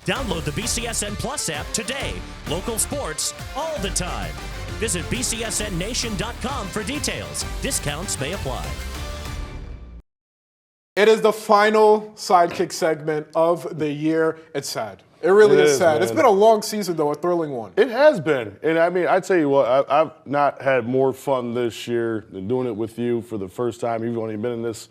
Download the BCSN Plus app today. Local sports all the time. Visit bcsnnation.com for details. Discounts may apply. It is the final Sidekick segment of the year. It's sad. It really is sad. Man. It's been a long season, though, a thrilling one. It has been. And, I mean, I tell you what, I've not had more fun this year than doing it with you for the first time. You've only been in this.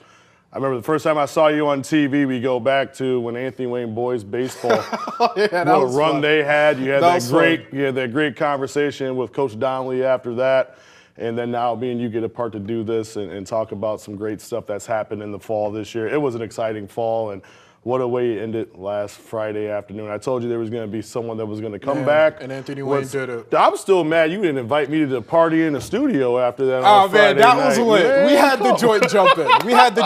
I remember the first time I saw you on TV, we go back to when Anthony Wayne boys baseball, what a run fun. They had. You had that great conversation with Coach Donnelly after that. And then now me and you get a part to do this and talk about some great stuff that's happened in the fall this year. It was an exciting fall, and what a way it ended last Friday afternoon. I told you there was going to be someone that was going to come back. And Anthony Wayne did it. I'm still mad you didn't invite me to the party in the studio after that. Oh, man, that was lit. Man. We had the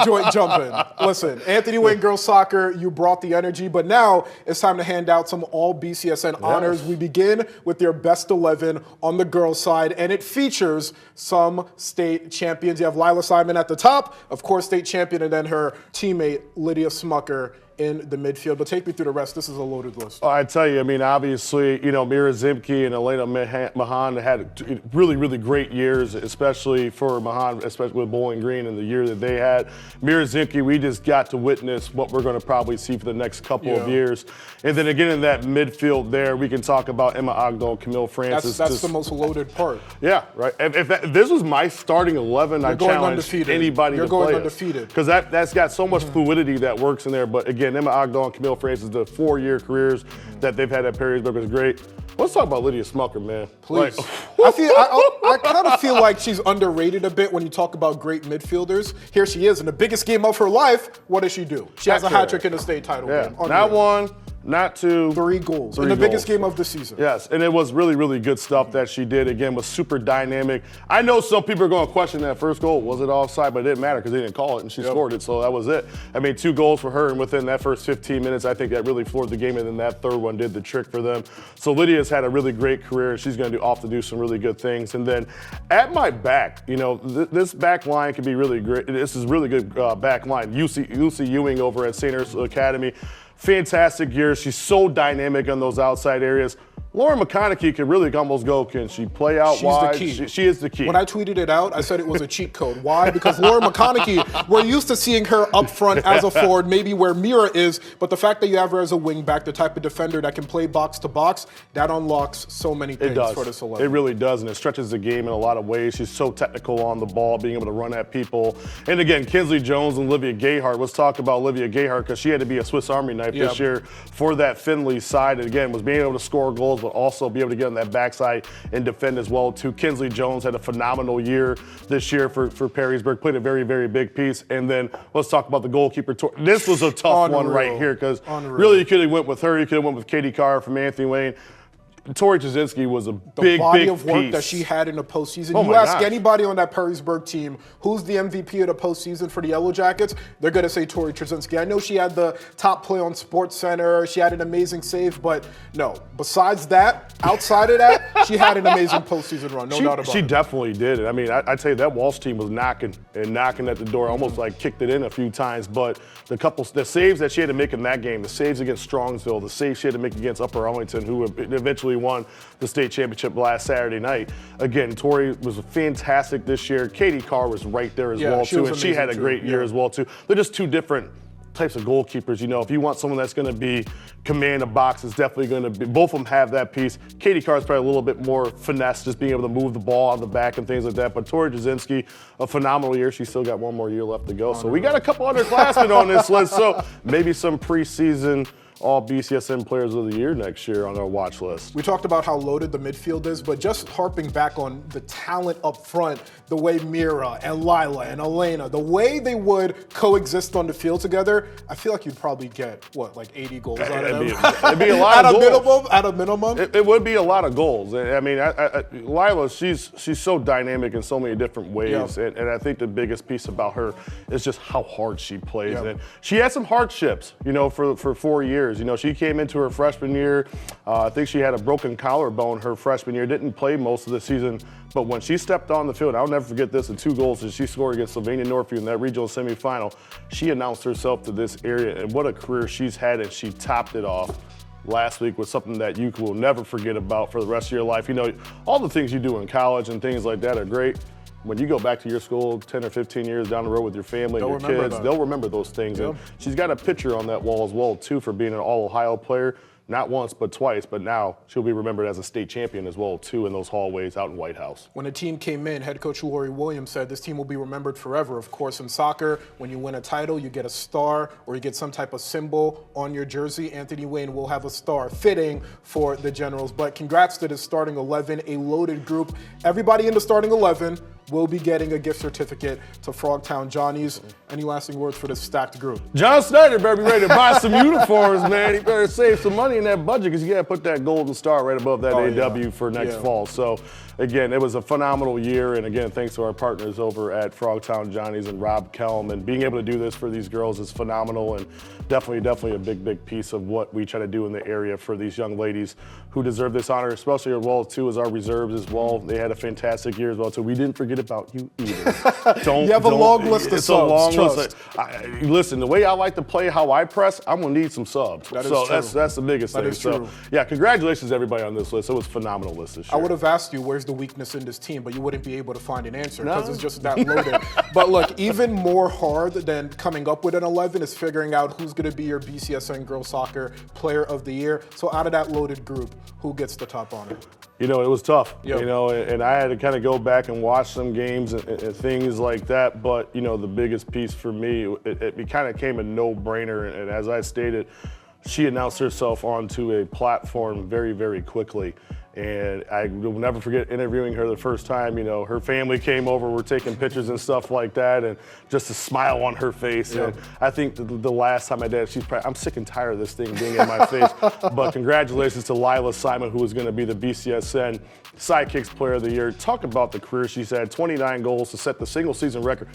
joint jumping. Listen, Anthony Wayne girls soccer, you brought the energy, but now it's time to hand out some All-BCSN honors. We begin with their best 11 on the girls' side, and it features some state champions. You have Lila Simon at the top, of course, state champion, and then her teammate, Lydia Smucker, in the midfield. But take me through the rest. This is a loaded list. Oh, I tell you, I mean, obviously, you know, Mira Zimke and Elena Mahan had really, really great years, especially for Mahan, especially with Bowling Green and the year that they had. Mira Zimke, we just got to witness what we're going to probably see for the next couple of years. And then again, in that midfield there, we can talk about Emma Ogdal, Camille Francis. That's the most loaded part. Yeah, right. If this was my starting 11, I challenge anybody to play. You're going undefeated. Because that's got so much fluidity that works in there. But again, Emma Ogdal and Camille Francis, the 4-year careers that they've had at Perrysburg was great. Let's talk about Lydia Smucker, man. Please. I kind of feel like she's underrated a bit when you talk about great midfielders. Here she is in the biggest game of her life. What does she do? She has a hat trick in the state title game. Not one, not two. 3 goals in the biggest game of the season. Yes, and it was really, really good stuff that she did. Again, was super dynamic. I know some people are going to question that first goal. Was it offside? But it didn't matter because they didn't call it, and she scored it, so that was it. I mean, 2 goals for her, and within that first 15 minutes, I think that really floored the game, and then that third one did the trick for them. So Lydia's had a really great career, and she's going to do some really good things. And then at my back, you know, this back line can be really great. This is really good back line. Lucy Ewing over at St. Ursula Academy. Fantastic year. She's so dynamic on those outside areas. Lauren McConaughey can really almost go, can she play out wide? She's the key. She is the key. When I tweeted it out, I said it was a cheat code. Why? Because Lauren McConaughey, we're used to seeing her up front as a forward, maybe where Mira is, but the fact that you have her as a wing back, the type of defender that can play box to box, that unlocks so many things for this 11. It really does, and it stretches the game in a lot of ways. She's so technical on the ball, being able to run at people. And again, Kinsley Jones and Olivia Gayhart. Let's talk about Olivia Gayhart because she had to be a Swiss Army knife this year for that Findlay side. And again, was being able to score goals, but also be able to get on that backside and defend as well too. Kinsley Jones had a phenomenal year this year for Perrysburg, played a very, very big piece. And then let's talk about the goalkeeper. This was a tough one right here because really you could have went with her. You could have went with Katie Carr from Anthony Wayne. Tori Jasinski was a big body of work that she had in the postseason. You ask anybody on that Perrysburg team who's the MVP of the postseason for the Yellow Jackets, they're going to say Tori Jasinski. I know she had the top play on SportsCenter. She had an amazing save, but no. Besides that, outside of that, she had an amazing postseason run. No doubt about it. She definitely did it. I mean, I tell you, that Walsh team was knocking at the door, almost like kicked it in a few times. But the saves that she had to make in that game, the saves against Strongsville, the saves she had to make against Upper Arlington, who eventually won the state championship last Saturday night. Again, Tori was fantastic this year. Katie Carr was right there as well too, and she had a great year as well too. They're just two different types of goalkeepers. You know, if you want someone that's going to be command a box, it's definitely going to be. Both of them have that piece. Katie Carr is probably a little bit more finesse, just being able to move the ball on the back and things like that. But Tori Jasinski, a phenomenal year. She's still got one more year left to go. So we got a couple underclassmen on this list. So maybe some preseason All-BCSN Players of the Year next year on our watch list. We talked about how loaded the midfield is, but just harping back on the talent up front, the way Mira and Lila and Elena, the way they would coexist on the field together, I feel like you'd probably get, like 80 goals out of them? It'd be a lot of goals. At a minimum? It would be a lot of goals. I mean, Lila, she's so dynamic in so many different ways, and I think the biggest piece about her is just how hard she plays. And she had some hardships, you know, for 4 years. You know, she came into her freshman year. I think she had a broken collarbone her freshman year, didn't play most of the season. But when she stepped on the field, I'll never forget this, the 2 goals that she scored against Sylvania Northview in that regional semifinal, she announced herself to this area, and what a career she's had, and she topped it off last week was something that you will never forget about for the rest of your life. You know, all the things you do in college and things like that are great. When you go back to your school 10 or 15 years down the road with your family and your kids, they'll remember those things. Yep. And she's got a picture on that wall as well, too, for being an All-Ohio player. Not once, but twice, but now she'll be remembered as a state champion as well, too, in those hallways out in White House. When the team came in, head coach Lori Williams said this team will be remembered forever. Of course, in soccer, when you win a title, you get a star or you get some type of symbol on your jersey. Anthony Wayne will have a star fitting for the Generals. But congrats to the starting 11, a loaded group. Everybody in the starting 11 will be getting a gift certificate to Frogtown Johnny's. Any lasting words for this stacked group? John Snyder better be ready to buy some uniforms, man. He better save some money in that budget because you got to put that golden star right above that AW for next fall. So, again, it was a phenomenal year. And, again, thanks to our partners over at Frogtown Johnny's and Rob Kelm. And being able to do this for these girls is phenomenal and definitely a big piece of what we try to do in the area for these young ladies who deserve this honor, especially as well, too, as our reserves as well. They had a fantastic year as well, too. We didn't forget about you either. You have a long list of subs. It's a long list. Listen, the way I like to play, how I press, I'm going to need some subs. That is true. That's the biggest thing. True. Yeah, congratulations to everybody on this list. It was a phenomenal list this year. I would have asked you where's the weakness in this team, but you wouldn't be able to find an answer because it's just that loaded. But look, even more hard than coming up with an 11 is figuring out who's going to be your BCSN Girls Soccer Player of the Year. So out of that loaded group, who gets the top honor? You know, it was tough, Yep. you know, and I had to kind of go back and watch some games and things like that. But, you know, the biggest piece for me, it kind of came a no-brainer. And as I stated, she announced herself onto a platform very quickly. And I will never forget interviewing her the first time. You know, her family came over, we're taking pictures and stuff like that, and just a smile on her face. Yeah. And I think the last time I did, I'm sick and tired of this thing being in my face. But congratulations to Lila Simon, who is going to be the BCSN Sidekicks Player of the Year. Talk about the career she's had, 29 goals to set the single season record.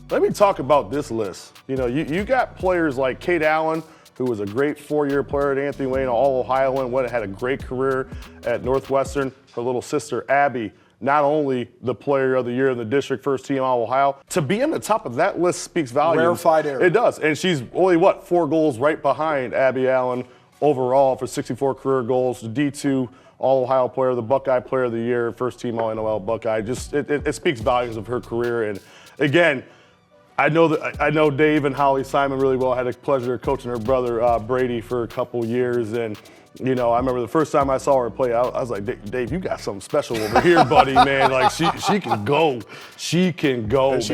Let me talk about this list. You know, you got players like Kate Allen, who was a great 4-year player at Anthony Wayne, All-Ohioan, had a great career at Northwestern. Her little sister, Abby, not only the player of the year in the district, first team All-Ohio, to be in the top of that list speaks volumes. Rarefied air. It does, and she's only, 4 goals right behind Abby Allen overall for 64 career goals, the D2 All-Ohio player, the Buckeye Player of the Year, first team All-NOL Buckeye. Just, it speaks volumes of her career, and again, I know Dave and Holly Simon really well. I had the pleasure of coaching her brother Brady for a couple years, and you know, I remember the first time I saw her play, I was like, Dave, you got something special over here, buddy, man. Like she can go, and she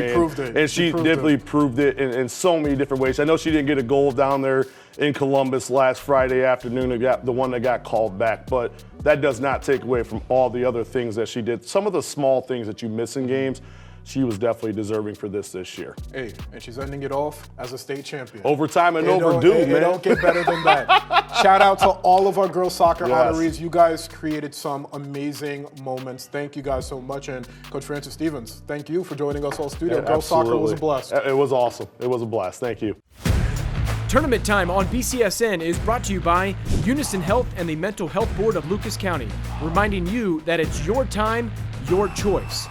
man. proved it. And she definitely proved it in so many different ways. I know she didn't get a goal down there in Columbus last Friday afternoon, the one that got called back, but that does not take away from all the other things that she did. Some of the small things that you miss in games, she was definitely deserving for this year. Hey, and she's ending it off as a state champion. Overtime and overdue, man. It don't get better than that. Shout out to all of our girls soccer honorees. You guys created some amazing moments. Thank you guys so much. And Coach Francis Stevens, thank you for joining us all studio. Yeah, girls soccer was a blast. It was awesome. It was a blast. Thank you. Tournament Time on BCSN is brought to you by Unison Health and the Mental Health Board of Lucas County, reminding you that it's your time, your choice.